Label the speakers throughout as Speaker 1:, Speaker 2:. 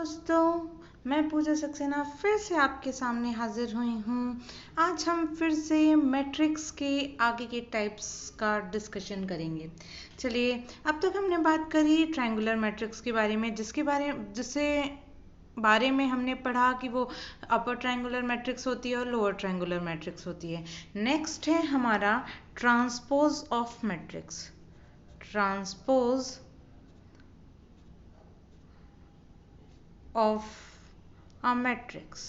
Speaker 1: दोस्तों, मैं पूजा सक्सेना फिर से आपके सामने हाजिर हुई हूँ। आज हम फिर से मैट्रिक्स के आगे के टाइप्स का डिस्कशन करेंगे। चलिए, अब तक हमने बात करी ट्रायंगुलर मैट्रिक्स के बारे में, जिससे बारे में हमने पढ़ा कि वो अपर ट्रायंगुलर मैट्रिक्स होती है और लोअर ट्रायंगुलर मैट्रिक्स होती है। नेक्स्ट है हमारा transpose of matrix. Transpose of a matrix.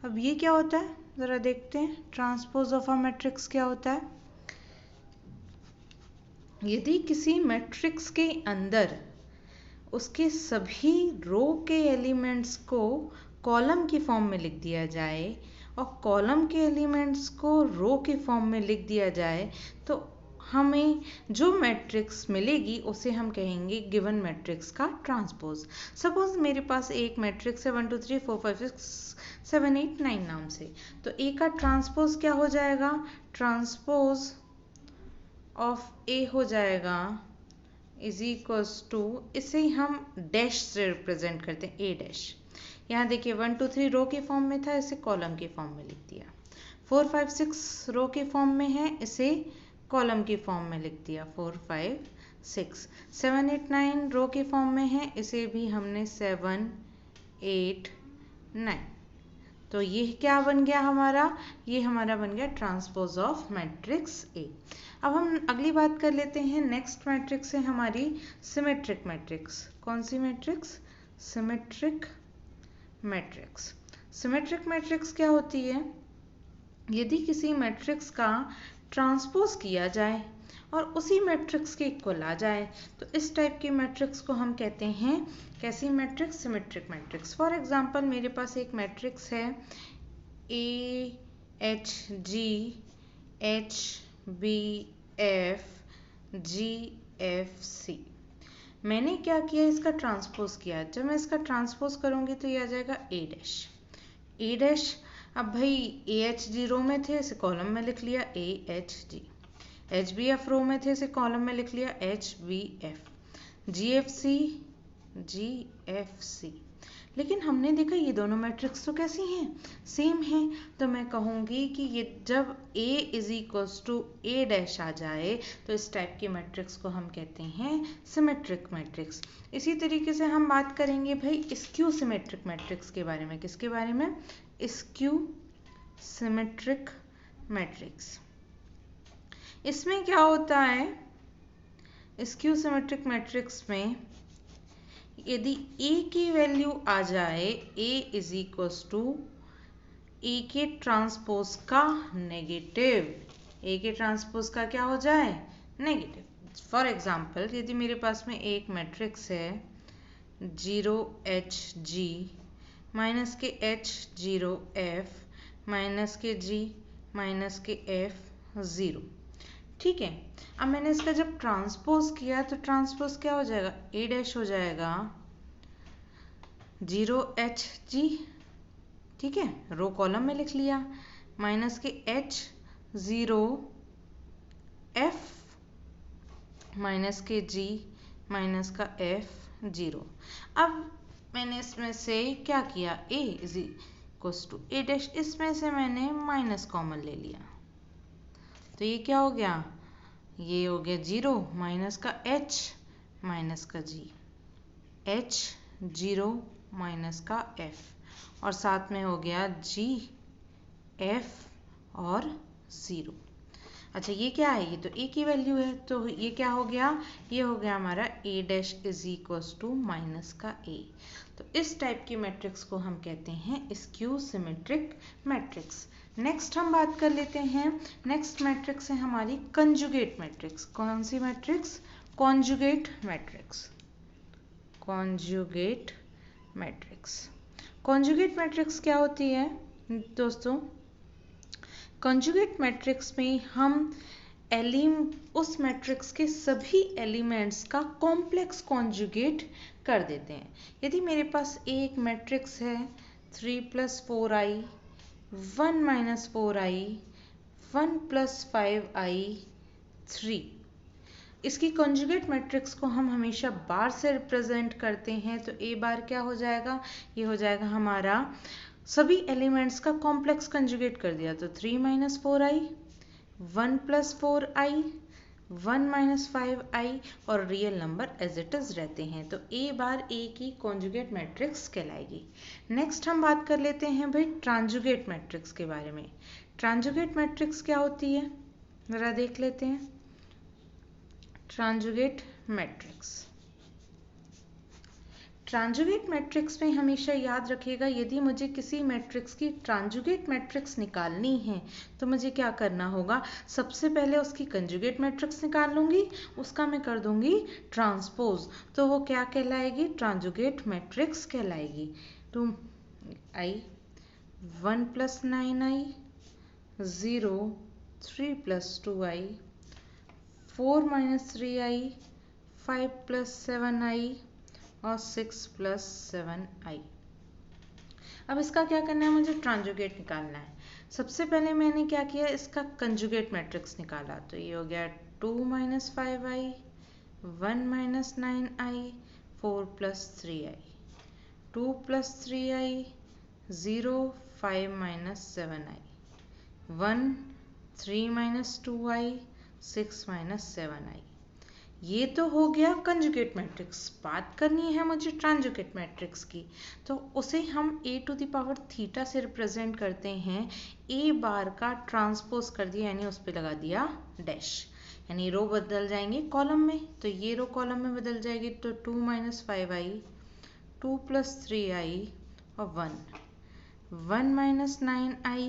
Speaker 1: अब ये क्या होता है, ज़रा देखते हैं। ट्रांसपोज ऑफ अ मैट्रिक्स क्या होता है? यदि किसी मैट्रिक्स के अंदर उसके सभी रो के एलिमेंट्स को कॉलम की फॉर्म में लिख दिया जाए और कॉलम के एलिमेंट्स को रो की फॉर्म में लिख दिया जाए, तो हमें जो मैट्रिक्स मिलेगी उसे हम कहेंगे गिवन मैट्रिक्स का ट्रांसपोज। सपोज मेरे पास एक मैट्रिक्स है 1 2 3 4 5 6 7 8 9 नाम से, तो ए का ट्रांसपोज क्या हो जाएगा? ट्रांसपोज ऑफ ए हो जाएगा इज इक्वल्स टू, इसे हम डैश से रिप्रेजेंट करते हैं, ए डैश। यहाँ देखिए 1 2 3 रो के फॉर्म में था, इसे कॉलम के फॉर्म में लिख दिया। 4 5 6 रो के फॉर्म में है, इसे कॉलम की फॉर्म में लिख दिया 4 5 6। 7 8 9 रो के फॉर्म में है, इसे भी हमने 7 8 9। तो ये क्या बन गया हमारा? ये हमारा बन गया ट्रांसपोज ऑफ मैट्रिक्स ए। अब हम अगली बात कर लेते हैं। नेक्स्ट मैट्रिक्स है हमारी सिमेट्रिक मैट्रिक्स। कौन सी matrix? Symmetric matrix. Symmetric matrix क्या होती है? यदि किसी मैट्रिक्स का ट्रांसपोज किया जाए और उसी मैट्रिक्स के इक्वल आ जाए, तो इस टाइप की मैट्रिक्स को हम कहते हैं कैसी matrix? Symmetric matrix. For example मेरे पास एक मैट्रिक्स है A H G H B F G F C. मैंने क्या किया? इसका ट्रांसपोज किया। जब मैं इसका ट्रांसपोज करूंगी तो ये आ जाएगा ए डैश। ए डैश, अब भाई ए एच जी रो में थे, इसे कॉलम में लिख लिया A H G. H B F row में थे, इसे कॉलम में लिख लिया H B F. G F C G F C. लेकिन हमने देखा ये दोनों मैट्रिक्स तो कैसी हैं? सेम हैं। तो मैं कहूँगी कि ये जब A is equals to A dash आ जाए, तो इस टाइप की मैट्रिक्स को हम कहते हैं सिमेट्रिक मैट्रिक्स। इसी तरीके से हम बात करेंगे भाई स्क्यू सिमेट्रिक मैट्रिक्स के बारे में। किसके बारे में? Skew symmetric matrix. इसमें क्या होता है? स्क्यू सिमेट्रिक मैट्रिक्स में यदि ए की वैल्यू आ जाए, ए इज इक्वल्स टू ए के ट्रांसपोज का नेगेटिव, ए के ट्रांसपोज का क्या हो जाए? नेगेटिव। फॉर एग्जांपल यदि मेरे पास में एक मैट्रिक्स है 0 एच जी माइनस के एच 0 एफ माइनस के जी माइनस के एफ 0, ठीक है। अब मैंने इसका जब ट्रांसपोज किया तो ट्रांसपोज क्या हो जाएगा? ए डैश हो जाएगा 0 एच जी, ठीक है, रो कॉलम में लिख लिया, माइनस के एच 0 एफ माइनस के जी माइनस का एफ 0। अब मैंने इसमें से क्या किया? A is equals to A dash, इसमें से मैंने माइनस कॉमन ले लिया, तो ये क्या हो गया? ये हो गया 0 माइनस का एच माइनस का जी, एच 0 माइनस का एफ, और साथ में हो गया जी एफ और 0। अच्छा ये क्या है? ये तो ए की वैल्यू है, तो ये क्या हो गया? ये हो गया हमारा A dash is equals to minus का ए। तो इस टाइप की मैट्रिक्स को हम कहते हैं स्क्यू सिमेट्रिक मैट्रिक्स। नेक्स्ट हम बात कर लेते हैं। नेक्स्ट मैट्रिक्स है हमारी कंजुगेट मैट्रिक्स। कौन सी matrix? Conjugate matrix. Conjugate matrix. Conjugate matrix क्या होती है दोस्तों? कॉन्जुगेट मैट्रिक्स में हम उस मैट्रिक्स के सभी एलिमेंट्स का कॉम्प्लेक्स कॉन्जुगेट कर देते हैं। यदि मेरे पास एक मैट्रिक्स है 3 + 4i 1 - 4i 1 + 5i 3, इसकी कॉन्जुगेट मैट्रिक्स को हम हमेशा बार से रिप्रेजेंट करते हैं, तो ए बार क्या हो जाएगा, ये हो जाएगा हमारा सभी एलिमेंट्स का कॉम्प्लेक्स कंजुगेट कर दिया, तो 3 - 4i, 1 + 4i, 1 - 5i और real number as it is रहते हैं, तो ए बार ए की कॉन्जुगेट मैट्रिक्स कहलाएगी। नेक्स्ट हम बात कर लेते हैं भाई ट्रांजुगेट मैट्रिक्स के बारे में। ट्रांजुगेट मैट्रिक्स क्या होती है, जरा देख लेते हैं। ट्रांजुगेट मैट्रिक्स, ट्रांजुगेट मैट्रिक्स में हमेशा याद रखिएगा, यदि मुझे किसी मैट्रिक्स की ट्रांजुगेट मैट्रिक्स निकालनी है तो मुझे क्या करना होगा, सबसे पहले उसकी कंजुगेट मैट्रिक्स निकाल लूंगी, उसका मैं कर दूंगी ट्रांसपोज, तो वो क्या कहलाएगी, ट्रांजुगेट मैट्रिक्स कहलाएगी। 2i, 1 + 9i, 0, 3 + 2i, 4 - 3i, 5 + 7i और 6 + 7i। अब इसका क्या करना है, मुझे ट्रांजुगेट निकालना है। सबसे पहले मैंने क्या किया, इसका कंजुगेट मैट्रिक्स निकाला, तो ये हो गया 2 - 5i, 1 - 9i, 4 + 3i, 2 + 3i, 0, 5 - 7i, 1, 3 - 2i, 6 - 7i। ये तो हो गया कंजुगेट मैट्रिक्स। बात करनी है मुझे ट्रांजुगेट मैट्रिक्स की, तो उसे हम a⁻θ से रिप्रेजेंट करते हैं। ए बार का ट्रांसपोज कर दिया, यानी उस पर लगा दिया डैश, यानी रो बदल जाएंगे कॉलम में, तो ये रो कॉलम में बदल जाएगी, तो 2 - 5i, 2 + 3i और 1, 1 - 9i,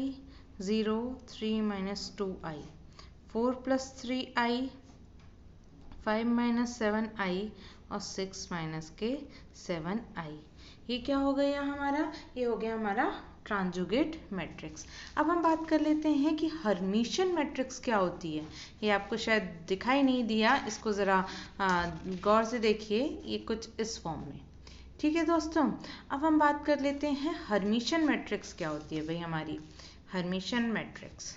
Speaker 1: 0, 3 - 2i, 4 + 3i, 5 - 7i और 6 - 7i। ये क्या हो गया हमारा, ये हो गया हमारा ट्रांजुगेट मैट्रिक्स। अब हम बात कर लेते हैं कि हर्मिशियन मैट्रिक्स क्या होती है। ये आपको शायद दिखाई नहीं दिया, इसको ज़रा गौर से देखिए, ये कुछ इस फॉर्म में, ठीक है दोस्तों। अब हम बात कर लेते हैं हर्मिशियन मैट्रिक्स क्या होती है भाई हमारी। हर्मिशियन मैट्रिक्स,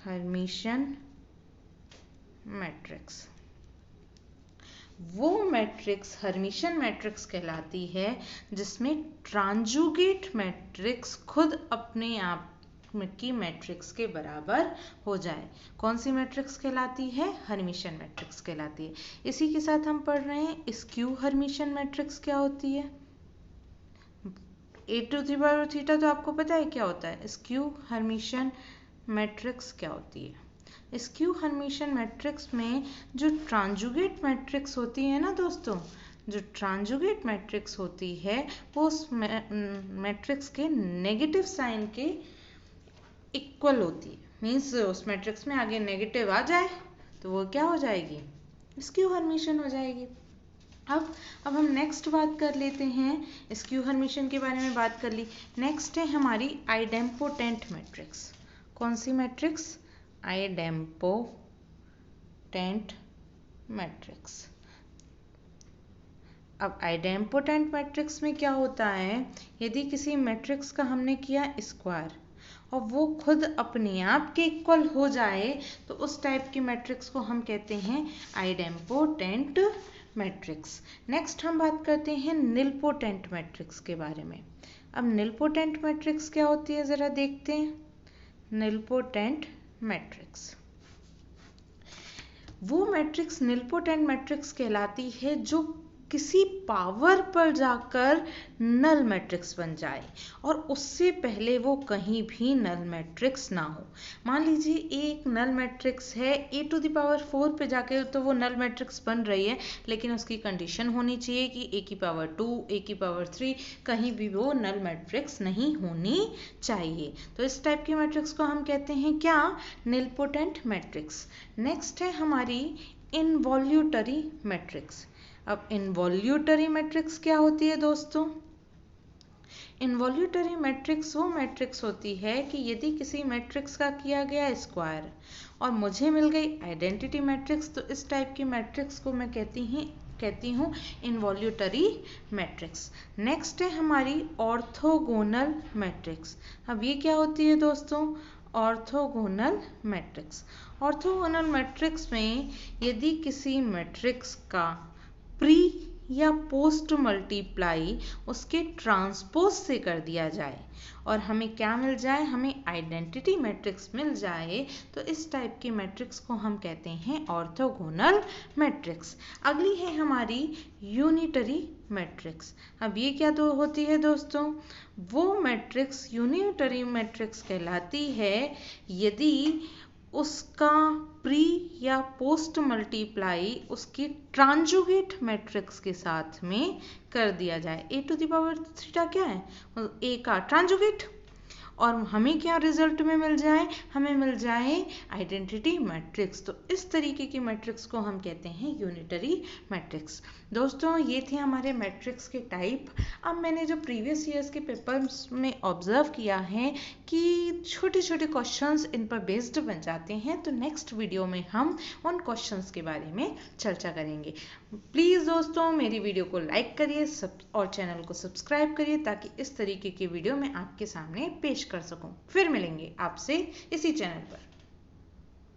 Speaker 1: हर्मिशियन मैट्रिक्स, वो मैट्रिक्स हर्मिशियन मैट्रिक्स कहलाती है जिसमें ट्रांजुगेट मैट्रिक्स खुद अपने आप की मैट्रिक्स के बराबर हो जाए। कौन सी मैट्रिक्स कहलाती है, हर्मिशियन मैट्रिक्स कहलाती है। इसी के साथ हम पढ़ रहे हैं स्क्यू हर्मिशियन मैट्रिक्स क्या होती है। a⁻θ तो आपको पता है क्या होता है। स्क्यू हर्मिशियन मैट्रिक्स क्या होती है। स्क्यू हर्मिशियन मैट्रिक्स में जो ट्रांजुगेट मैट्रिक्स होती है ना दोस्तों, जो ट्रांजुगेट मैट्रिक्स होती है वो उस मैट्रिक्स के नेगेटिव साइन के इक्वल होती है। मीन्स उस मैट्रिक्स में आगे नेगेटिव आ जाए तो वो क्या हो जाएगी, स्क्यू हर्मिशियन हो जाएगी। अब हम नेक्स्ट बात कर लेते हैं, स्क्यू हर्मिशियन के बारे में बात कर ली। नेक्स्ट है हमारी आइडेम्पोटेंट मैट्रिक्स। कौन सी मैट्रिक्स, आइडेम्पोटेंट मैट्रिक्स। अब आइडेम्पोटेंट मैट्रिक्स में क्या होता है, यदि किसी मैट्रिक्स का हमने किया स्क्वायर और वो खुद अपने आप के इक्वल हो जाए तो उस टाइप की मैट्रिक्स को हम कहते हैं आइडेम्पोटेंट मैट्रिक्स। नेक्स्ट हम बात करते हैं निलपोटेंट मैट्रिक्स के बारे में। अब निलपोटेंट मैट्रिक्स क्या होती है जरा देखते हैं। निलपोटेंट मैट्रिक्स, वो मैट्रिक्स निलपोटेंट मैट्रिक्स कहलाती है जो किसी पावर पर जाकर नल मैट्रिक्स बन जाए और उससे पहले वो कहीं भी नल मैट्रिक्स ना हो। मान लीजिए एक नल मैट्रिक्स है, a⁴ पे जाके तो वो नल मैट्रिक्स बन रही है, लेकिन उसकी कंडीशन होनी चाहिए कि a⁻2, a⁻3 कहीं भी वो नल मैट्रिक्स नहीं होनी चाहिए। तो इस टाइप की मैट्रिक्स को हम कहते हैं क्या, निलपोटेंट मैट्रिक्स। नेक्स्ट है हमारी इनवॉल्यूटरी मैट्रिक्स। अब इनवॉल्यूटरी मैट्रिक्स क्या होती है दोस्तों। इनवॉल्यूटरी मैट्रिक्स वो मैट्रिक्स होती है कि यदि किसी मैट्रिक्स का किया गया स्क्वायर और मुझे मिल गई आइडेंटिटी मैट्रिक्स, तो इस टाइप की मैट्रिक्स को मैं कहती हूँ इनवॉल्यूटरी मैट्रिक्स। नेक्स्ट है हमारी ऑर्थोगोनल मैट्रिक्स। अब ये क्या होती है दोस्तों, ऑर्थोगोनल मैट्रिक्स। ऑर्थोगोनल मैट्रिक्स में यदि किसी मैट्रिक्स का प्री या पोस्ट मल्टीप्लाई उसके ट्रांसपोज से कर दिया जाए और हमें क्या मिल जाए, हमें आइडेंटिटी मैट्रिक्स मिल जाए, तो इस टाइप की मैट्रिक्स को हम कहते हैं ऑर्थोगोनल मैट्रिक्स। अगली है हमारी यूनिटरी मैट्रिक्स। अब ये क्या तो होती है दोस्तों, वो मैट्रिक्स यूनिटरी मैट्रिक्स कहलाती है यदि उसका प्री या पोस्ट मल्टीप्लाई उसकी ट्रांजुगेट मैट्रिक्स के साथ में कर दिया जाए। ए टू द पावर थीटा क्या है, ए का ट्रांजुगेट, और हमें क्या रिजल्ट में मिल जाए, हमें मिल जाए आइडेंटिटी मैट्रिक्स। तो इस तरीके की मैट्रिक्स को हम कहते हैं यूनिटरी मैट्रिक्स। दोस्तों ये थे हमारे मैट्रिक्स के टाइप। अब मैंने जो प्रीवियस ईयर्स के पेपर्स में ऑब्जर्व किया है कि छोटे छोटे क्वेश्चंस इन पर बेस्ड बन जाते हैं, तो नेक्स्ट वीडियो में हम उन क्वेश्चंस के बारे में चर्चा करेंगे। प्लीज़ दोस्तों मेरी वीडियो को लाइक करिए और चैनल को सब्सक्राइब करिए ताकि इस तरीके की वीडियो मैं आपके सामने पेश कर सकूं। फिर मिलेंगे आपसे इसी चैनल पर।